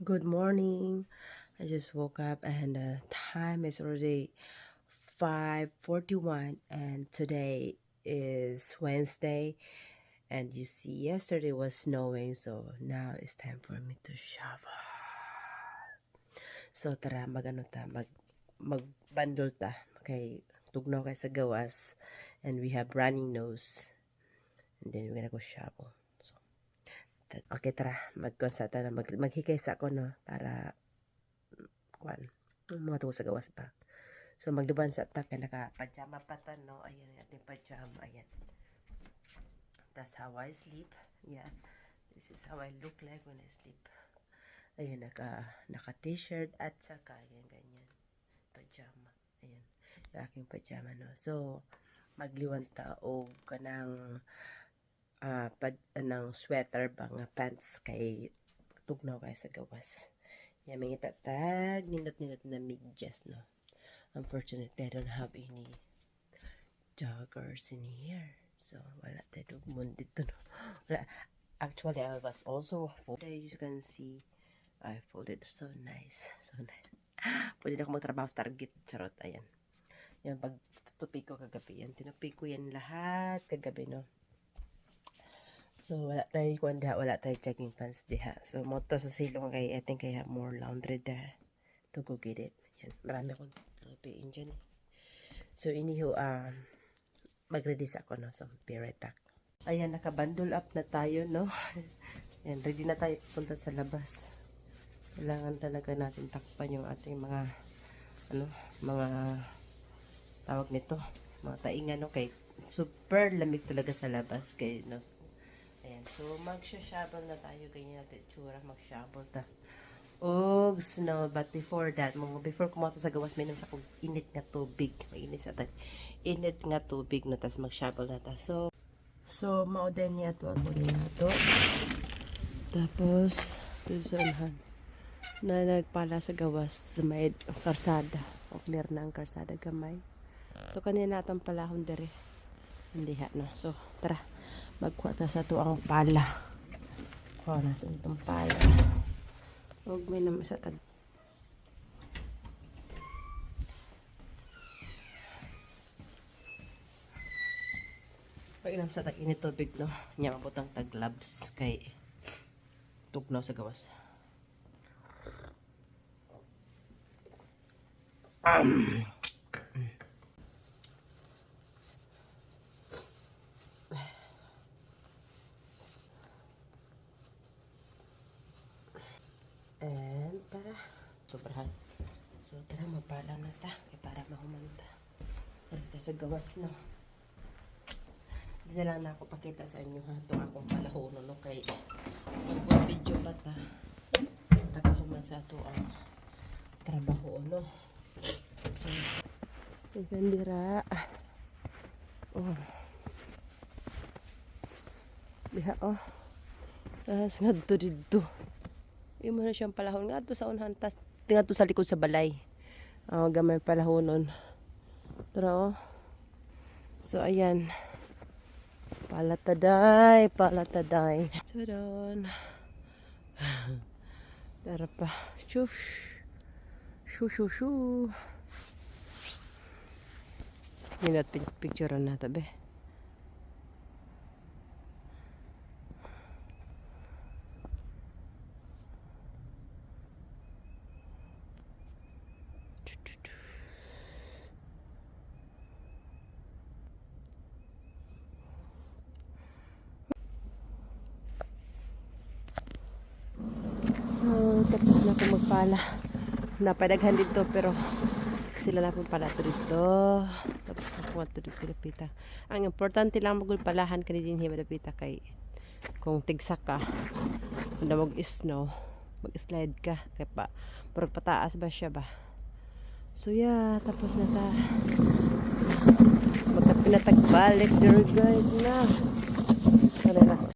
Good morning. I just woke up and the time is already 5:41 and today is Wednesday and you see yesterday was snowing so now it's time for me to shovel. So tara magbandol ta kay tugnaw kay sa gawas and we have running nose and then we're gonna go shovel. Okay, tara. Maghikay sa ako, no? Para, kuan, mga tuwa sa gawas pa. So, magduban sa ta, kaya naka-pajama pa ta, no? Ayan, ating pajama, ayan. That's how I sleep. Yeah. This is how I look like when I sleep. Ayan, naka-t-shirt at saka, ayan, ganyan. Pajama. Ayan. Yung aking pajama, no? So, magliwan ta o kanang ng sweater ba nga pants kay tugnaw kay sa gawas. Yan may itatag nindot na medyas, no. Unfortunately, I don't have any joggers in here. So, wala tayo dugmon dito, no. Wala. Actually, I was also folded. As you can see, I folded so nice. So nice. Pwede na ako magtrabaho sa Target. Charot, ayan. Yan, pag tupi ko kagabi, yan. Tinupi ko yan lahat kagabi, no. So, wala tayo checking pants diha. So, moto sa silong kay, I think I have more laundry there to go get it. Yan, marami akong tupiin dyan. So, iniho, mag-ready sa ako, no? So, be right back. Ayan, naka-bundle up na tayo, no? Yan, ready na tayo punta sa labas. Kailangan talaga natin takpan yung ating mga, mga tawag nito, mga taingan, no? Kay, super lamig talaga sa labas. Kay, no? Ayan, so magsha-shovel na tayo, ganyan natin tsura, mag-shovel ta. Og snow, but before that, before kumato sa gawas, may sa kong init nga tubig, mainit sa tag, init nga tubig na, tas mag-shovel na ta. So maudan niya to, ako niya to. Tapos, tusunahan na nagpala sa gawas, sa may karsada, o clear na ang karsada gamay. So, kanina natang palahon dere. Hindi ha, no? So, tara. Magkuha ta sa tuang pala. Kuha na sa itong pala. Huwag may naman sa tag. Pag inam sa tag-init tubig, no? Nya mabutang tag-labs kay tugnaw sa gawas. And tara, sobrahan. So tara, magpala na ta kay para mahumanta. Kita sa gawas, no. Hindi na lang na ako pakita sa inyo, ha, itong akong palahon, no, kay mag-video pa ta. Nakahuman sa ito ang trabaho, no. So, gandira. Oh. Diha, oh. Tapos nga dito. Yung mo na siyang palahon nga to sa unhan, tas tinga to sa likod sa balay. Gamay palahonon. Tara, oh. So, ayan. Palataday. Tadon. Tara pa. Shush. Shoo. Ninat picture na tabi. So, tapos na ako magpala. Napadaghan dito pero sila na pong pala dito. Tapos nakuha ito dito pinapita. Ang importante lang magpalahan ka din pinapita kay kung tigsak ka, kung na mag-snow, mag-slide ka. Kaya pa, parang pataas ba siya ba? So yeah, tapos na ta. Magkapinatagbalik, dear guide na. Ano na.